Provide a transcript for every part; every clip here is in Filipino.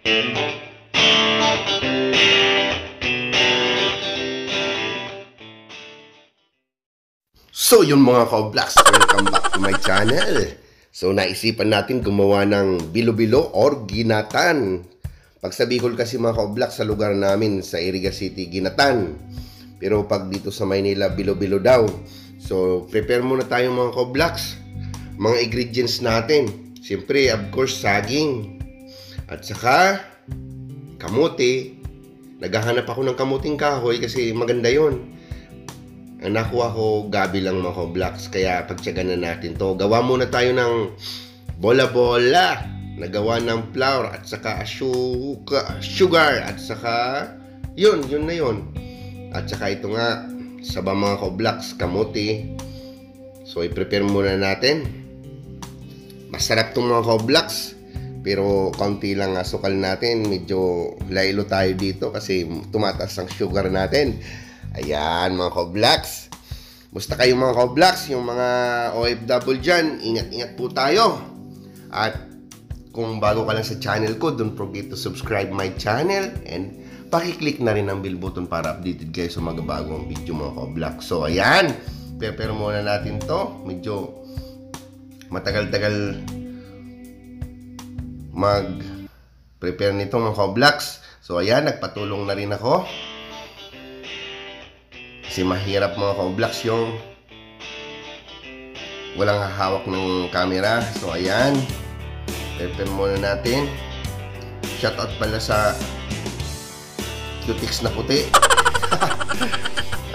So yun mga ka-Oblax, welcome back to my channel. So naisipan natin gumawa ng bilo-bilo or ginatan. Pag sa Bicol kasi mga ka-Oblax, sa lugar namin sa Iriga City, ginatan. Pero pag dito sa Maynila, bilo-bilo daw. So prepare muna tayo mga ka-Oblax. Mga ingredients natin, siyempre of course saging. At saka kamote. Naghahanap ako ng kamuting kahoy kasi maganda yon. Ang nakuha ko, gabi lang mga ka-Oblax. Kaya pagtsagan na natin to. Gawa muna tayo ng bola-bola. Nagawa ng flour at saka sugar. At saka, yun na yun. At saka ito nga, saba mga ka-Oblax, kamote. So, i-prepare muna natin. Masarap itong mga ka-Oblax. Pero, kaunti lang asukal natin. Medyo laylo tayo dito kasi tumataas ang sugar natin. Ayan mga ka-Oblax. Musta kayo mga ka-Oblax? Yung mga OFW dyan, ingat-ingat po tayo. At kung bago ka lang sa channel ko, don't forget to subscribe my channel. And pakiclick na rin ang bell button para updated kayo sa mga bagong video mga ka-Oblax. So ayan, prepare muna natin to. Medyo matagal-tagal mag-prepare nito mga ka-Oblax. So ayan, nagpatulong na rin ako. Kasi mahirap mga ka-Oblax yung walang hahawak ng camera. So ayan, prepare muna natin. Shoutout pala sa cutix na puti.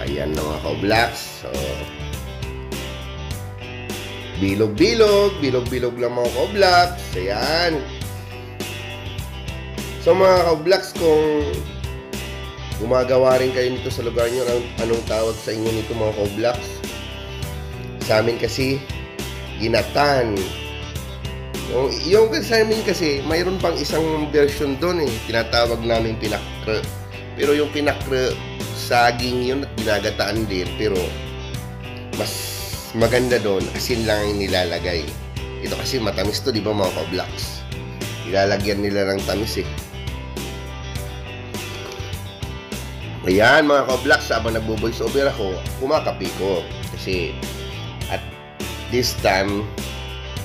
Ayan na mga ka-Oblax. So bilog-bilog lang mga ka-Oblax. Ayan. So mga ka-Oblax, kung gumagawa rin kayo nito sa lugar nyo, anong tawag sa inyo nito mga ka-Oblax? Sa amin kasi, ginatan. Yung sa amin kasi, mayroon pang isang version doon eh. Tinatawag namin pinakre. Pero yung pinakre, saging yun at ginagataan din. Pero, mas maganda doon, asin lang yung nilalagay. Ito kasi matamis to, di ba mga ka-Oblax? Ilalagyan nila ng tamis eh. Ayan mga ka-Oblax, habang nagbo-voice over ako, kumakape ko. Kasi at this time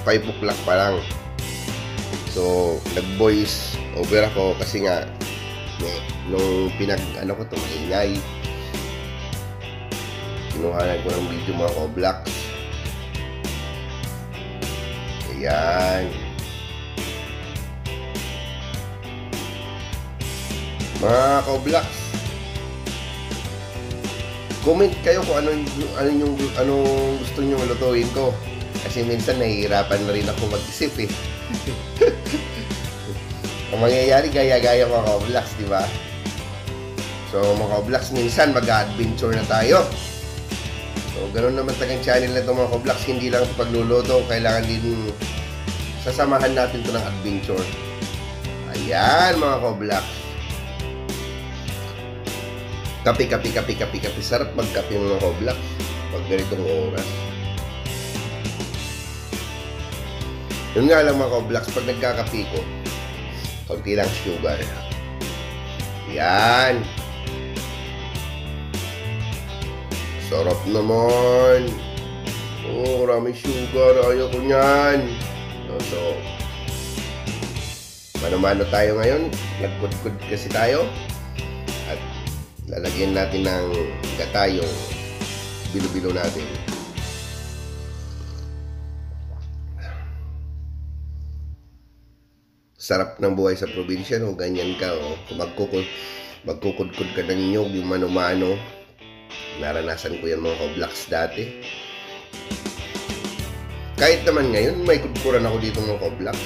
5 o'clock pa lang. So nag-voice over ako kasi nga nung ano ko ito, maingay. Kinuhanan ko ng video mga ka-Oblax. Ayan mga ka-Oblax, comment kayo kung anong gusto nyo lutuin ko. Kasi minsan nahihirapan na rin ako mag-isip eh. Ang mangyayari, gaya-gaya mga ka-Oblax, di ba? So mga ka-Oblax, minsan mag-adventure na tayo. So ganoon naman tagang channel na ito mga ka-Oblax. Hindi lang ito pagluluto, kailangan din sasamahan natin ito ng adventure. Ayan mga ka-Oblax. Kape. Sarap magkape mga ka-Oblax pag ganitong oras. Yun nga lang mga ka-Oblax, pag nagkakape ko, kaunti lang sugar. Yan. Sarap naman. Oh, maraming sugar. Ayaw ko nyan. So, mano-mano tayo ngayon. Nagkudkud kasi tayo. At lalagyan natin ng gata yung bilo-bilo natin. Sarap ng buhay sa probinsya, no? Ganyan ka, oh. Magkukudkud ka ng nyog, yung mano-mano. Naranasan ko yan mga ka-Oblax dati. Kahit naman ngayon, may kudkuran ako dito mga ka-Oblax.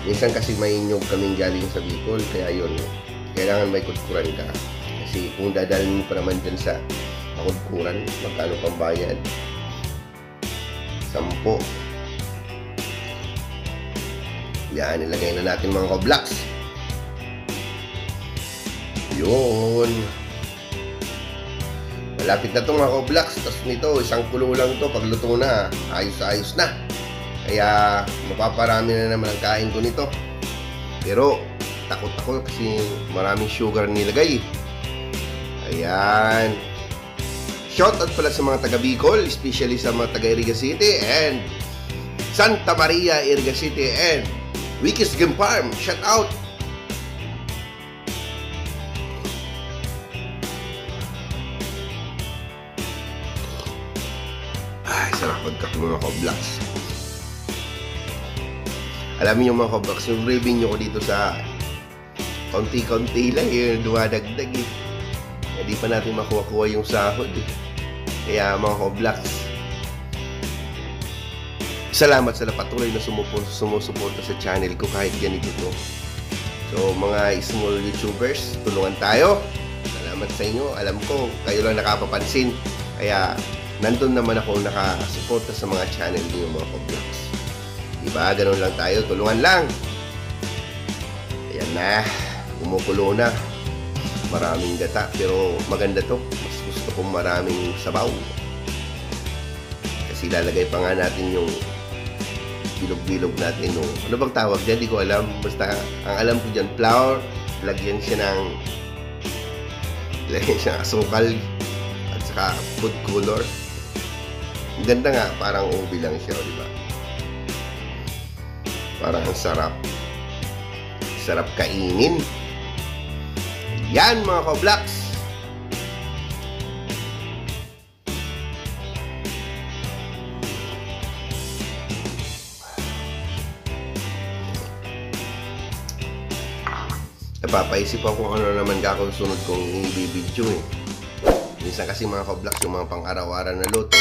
Minsan kasi may nyog kaming galing sa Bicol, kaya yun, kailangan may kudkuran ka. Kasi kung dadalhin mo pa naman dyan sa kudkuran, magkano pang bayad? 10. Yan, nilagay na natin mga ka-Oblax. Yun. Malapit na ito mga ka-Oblax. Tapos nito, isang kulo lang ito. Pagluto na, ayos-ayos na. Kaya mapaparami na naman ang kain ko nito. Pero takot ako kasi maraming sugar nilagay. Ayan. Shoutout pala sa mga taga Bicol, especially sa mga taga Iriga City and Santa Maria, Iriga City and Wikis Game Farm. Shout out. Ay, sarap magkape mga ka-vlogs. Alam niyo mga ka-vlogs, yung revenue ko dito sa konti-konti lang yun, dumadagdag eh. Hindi pa natin makuha-kuha yung sahod eh. Kaya mga ka-vlogs, salamat sa patuloy na sumusuporta sa channel ko kahit ganito to. So mga small YouTubers, tulungan tayo. Salamat sa inyo. Alam ko, kayo lang nakapapansin. Kaya nandun naman ako nakasuporta sa mga channel niyo mga ka-vlogs. Diba? Ganun lang tayo. Tulungan lang. Ayan na. Kumukulo na. Maraming gata. Pero maganda to. Mas gusto kong maraming sabaw. Kasi lalagay pa nga natin yung bilog-bilog natin. No? Ano bang tawag dyan? Di ko alam. Basta ang alam ko dyan, flour. Lagyan siya ng asukal. At saka food color. Ang ganda nga. Parang ubi lang siya. Diba? Parang ang sarap. Sarap kainin. Yan mga ka-vlogs. Napapaisip ako kung ano naman kasunod kong i-video eh. Minsan kasi mga ka-vlogs yung mga pang-araw-araw na luto.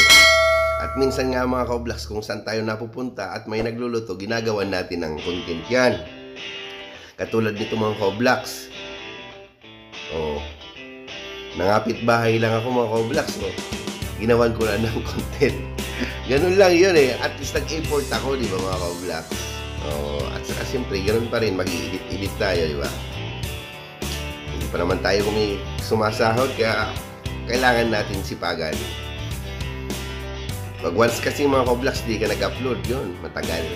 At minsan nga mga ka-vlogs kung saan tayo napupunta at may nagluluto, ginagawan natin ng content yan. Katulad nito mga ka-vlogs. Oh, nangapit bahay lang ako mga ka-vlogs. Oh. Ginawan ko na ng content. Ganun lang yun eh. At least nag-effort ako, di ba mga ka-vlogs? Oh, at saka siyempre, ganun pa rin. Mag-i-edit tayo, di ba? Hindi pa naman tayo sumasahod, kaya kailangan natin sipagan. Pag once kasi mga ka-vlogs di ka nag-upload, yun, matagal.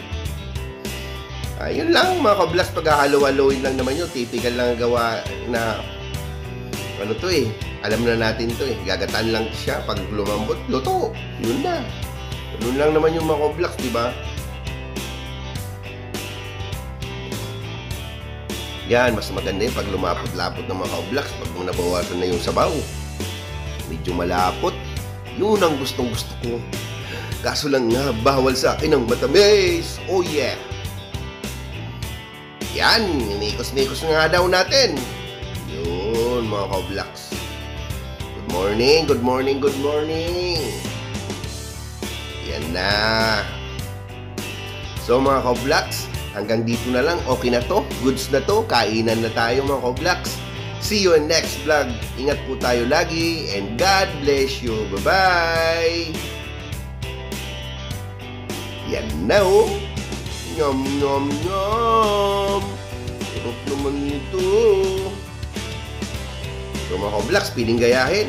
Yun lang mga ka-vlogs, pag halo-haloin lang naman yun, typical lang gawa na ano to eh, alam na natin to eh, gagataan lang siya, pag lumambot, luto, yun na. Yun lang naman yung mga ka-vlogs, di ba? Yan, mas maganda yung pag lumapot-lapot ng mga ka-vlogs, pag nabawasan na yung sabaw. Medyo malapot. Yun ang gustong-gusto ko. Kaso lang nga, bawal sa akin ang matamis. Oh yeah! Yan, inikos-nikos nga daw natin. Yun, mga ka-vlogs. Good morning, good morning, good morning. Yan na. So mga ka-vlogs, hanggang dito na lang. Okay na to, goods na to. Kainan na tayo mga ka-vlogs. See you in next vlog. Ingat po tayo lagi and God bless you. Bye-bye! Yan na oh. Nyam, nyam, nyam. Sarap naman ito. So mga ka-vlogs, piling gayahin.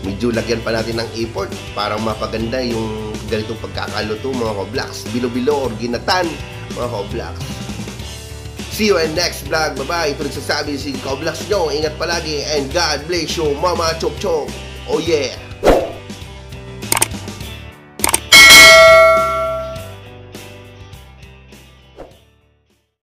Medyo lagyan pa natin ng effort para mapaganda yung ganitong pagkakaluto mga ka-vlogs. Bilo-bilo or ginatan mga ka-vlogs. See you in next vlog. Bye-bye. Ito nagsasabi si ka-vlogs nyo. Ingat palagi and God bless you. Mama Chok Chok. Oh yeah.